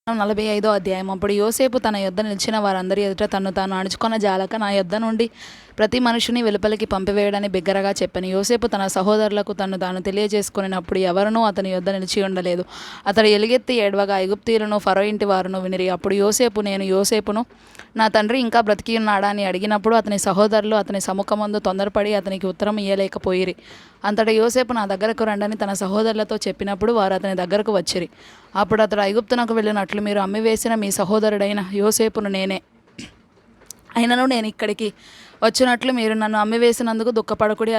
45 అధ్యాయం. అప్పుడు యోసేపు తన యొద్ద నిలిచిన వారందరి ఎదుట తన్ను తాను అణుచుకొన జాలక, నా యొద్ద నుండి ప్రతి మనుషుని వెలుపలికి పంపివేయడని బిగ్గరగా చెప్పాను. యోసేపు తన సహోదరులకు తన్ను తాను తెలియజేసుకున్నప్పుడు ఎవరునూ అతని యొద్ద నిలిచి ఉండలేదు. అతడు ఎలుగెత్తి ఏడవగా ఐగుప్తీయులను ఫరో ఇంటి వారును వినిరి. అప్పుడు యోసేపు, నేను యోసేపును, నా తండ్రి ఇంకా బ్రతికి ఉన్నాడా అని అడిగినప్పుడు అతని సహోదరులు అతని సముఖమందు తొందరపడి అతనికి ఉత్తరం ఇయ్యలేకపోయిరి. అంతటా యోసేపు, నా దగ్గరకు రండని తన సహోదరులతో చెప్పినప్పుడు వారు అతని దగ్గరకు వచ్చిరి. అప్పుడు అతడు, ఐగుప్తునకు వెళ్ళినట్లు మీరు అమ్మివేసిన మీ సహోదరుడైన యోసేపును నేనే. అయినను నేను ఇక్కడికి వచ్చినట్లు మీరు నన్ను అమ్మివేసినందుకు దుఃఖపడకుడి.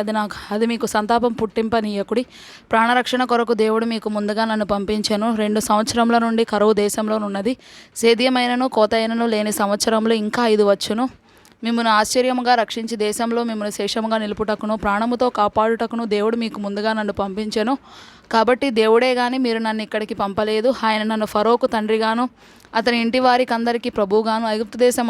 అది మీకు సంతాపం పుట్టింపనీయకుడి. ప్రాణరక్షణ కొరకు దేవుడు మీకు ముందుగా నన్ను పంపించెను. 2 సంవత్సరముల నుండి కరువు దేశంలోనున్నది. సేద్యమైనను కోతైనను లేని సంవత్సరములు ఇంకా 5 వచ్చును. మిమ్మల్ని ఆశ్చర్యముగా రక్షించి దేశంలో మిమ్మల్ని శేషముగా నిలుపుటకును ప్రాణముతో కాపాడుటకును దేవుడు మీకు ముందుగా నన్ను పంపించెను. కాబట్టి దేవుడే గాని మీరు నన్ను ఇక్కడికి పంపలేదు. ఆయన నన్ను ఫరోకు తండ్రిగాను అతని ఇంటి వారికి అందరికీ ప్రభువుగాను ఐగుప్తు దేశం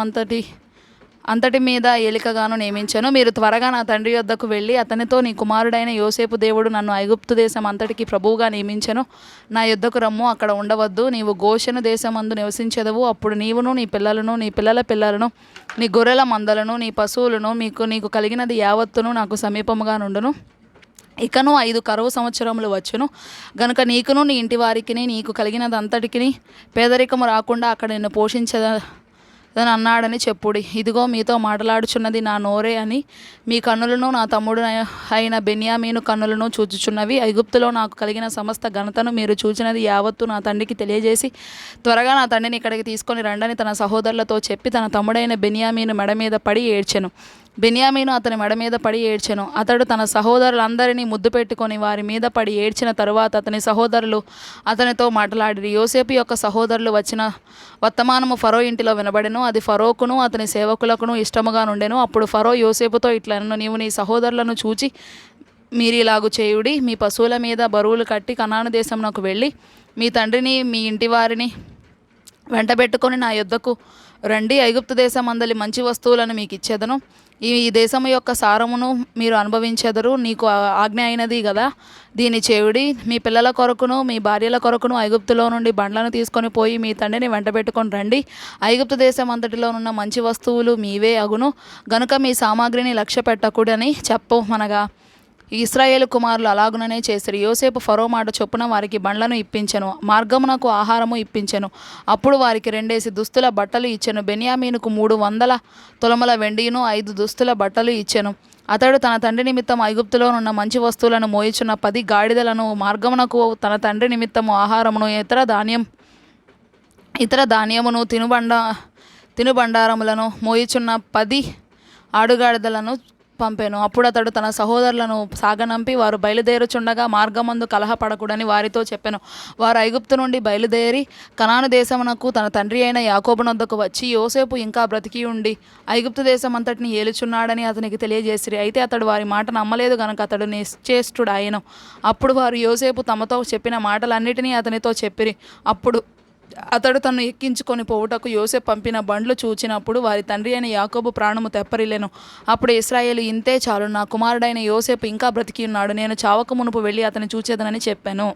అంతటి మీద ఏలికగాను నియమించెను. మీరు త్వరగా నా తండ్రి యొద్దకు వెళ్ళి అతనితో, నీ కుమారుడైన యోసేపు దేవుడు నన్ను ఐగుప్తు దేశం అంతటికి ప్రభువుగా నియమించెను. నా యొద్దకు రమ్ము, అక్కడ ఉండవద్దు. నీవు గోషెను దేశమందు నివసించెదవు. అప్పుడు నీవును నీ పిల్లలను నీ పిల్లల పిల్లలను నీ గొర్రెల మందలను నీ పశువులను నీకు కలిగినది యావత్తును నాకు సమీపముగా నుండును. ఇకను 5 కరువు సంవత్సరములు వచ్చును గనుక నీకును నీ ఇంటి వారికి నీకు కలిగినదంతటికి పేదరికము రాకుండా అక్కడ నిన్ను పోషించదని అన్నాడని చెప్పుడి. ఇదిగో మీతో మాట్లాడుచున్నది నా నోరే అని మీ కన్నులను నా తమ్ముడు అయిన బెన్యామీను కన్నులను చూచుచున్నవి. ఐగుప్తులో నాకు కలిగిన సమస్త ఘనతను మీరు చూచినది యావత్తు నా తండ్రికి తెలియజేసి త్వరగా నా తండ్రిని ఇక్కడికి తీసుకొని రండని తన సహోదరులతో చెప్పి తన తమ్ముడైన బెన్యామీను మెడ మీద పడి ఏడ్చెను. బెన్యామీను అతని మెడ మీద పడి ఏడ్చెను. అతడు తన సహోదరులందరినీ ముద్దు పెట్టుకొని వారి మీద పడి ఏడ్చిన తరువాత అతని సహోదరులు అతనితో మాట్లాడిరి. యోసేపు యొక్క సహోదరులు వచ్చిన వర్తమానము ఫరో ఇంటిలో వినబడెను. అది ఫరోకును అతని సేవకులకును ఇష్టముగా నుండెను. అప్పుడు ఫరో యోసేపుతో ఇట్లనెను, నీవు నీ సహోదరులను చూచి మీరిలాగు చేయుడి. మీ పశువుల మీద బరువులు కట్టి కనాను దేశమునకు వెళ్ళి మీ తండ్రిని మీ ఇంటి వారిని వెంటబెట్టుకొని నా యొద్దకు రండి. ఐగుప్తు దేశం అందలి మంచి వస్తువులను మీకు ఇచ్చేదను. ఈ దేశము యొక్క సారమును మీరు అనుభవించెదరు. నీకు ఆజ్ఞ అయినది కదా, దీని చేయుడి. మీ పిల్లల కొరకును మీ భార్యల కొరకును ఐగుప్తులో నుండి బండ్లను తీసుకొని పోయి మీ తండ్రిని వెంటబెట్టుకొని రండి. ఐగుప్తు దేశం అంతటిలోనున్న మంచి వస్తువులు మీవే అగును గనుక మీ సామాగ్రిని లక్ష్య పెట్టకూడని చెప్పమనగా ఇశ్రాయేలు కుమారులు అలాగుననే చేసిరి. యోసేపు ఫరో మాట చొప్పున వారికి బండ్లను ఇప్పించెను, మార్గమునకు ఆహారము ఇప్పించెను. అప్పుడు వారికి 2 దుస్తుల బట్టలు ఇచ్చెను. బెన్యామీనుకు 300 తులముల వెండియును 5 దుస్తుల బట్టలు ఇచ్చెను. అతడు తన తండ్రి నిమిత్తం ఐగుప్తులోనున్న మంచి వస్తువులను మోయిచున్న 10 గాడిదలను, మార్గమునకు తన తండ్రి నిమిత్తము ఆహారమును, ఇతర ధాన్యమును, తినుబండారములను మోయిచున్న 10 ఆడుగాడిదలను పంపెను. అప్పుడు అతడు తన సహోదరులను సాగనంపి వారు బయలుదేరుచుండగా మార్గమందు కలహపడకూడని వారితో చెప్పెను. వారు ఐగుప్తు నుండి బయలుదేరి కనాను దేశమునకు తన తండ్రి అయిన యాకోబునొద్దకు వచ్చి, యోసేపు ఇంకా బ్రతికి ఉండి ఐగుప్తు దేశం అంతటిని ఏలుచున్నాడని అతనికి తెలియజేసిరి. అయితే అతడు వారి మాట నమ్మలేదు గనుక అతడు నిశ్చేష్టుడాయెను. అప్పుడు వారు యోసేపు తమతో చెప్పిన మాటలన్నిటినీ అతనితో చెప్పిరి. అప్పుడు అతడు తన్ను ఎక్కించుకొని పోవుటకు యోసేపు పంపిన బండ్లు చూచినప్పుడు వారి తండ్రి అయిన యాకోబు ప్రాణము తెప్పరిల్లెను. అప్పుడు ఇశ్రాయేలు, ఇంతే చాలు, నా కుమారుడైన యోసేపు ఇంకా బ్రతికి ఉన్నాడు. నేను చావక మునుపు వెళ్ళి అతని చూచేదనని చెప్పాను.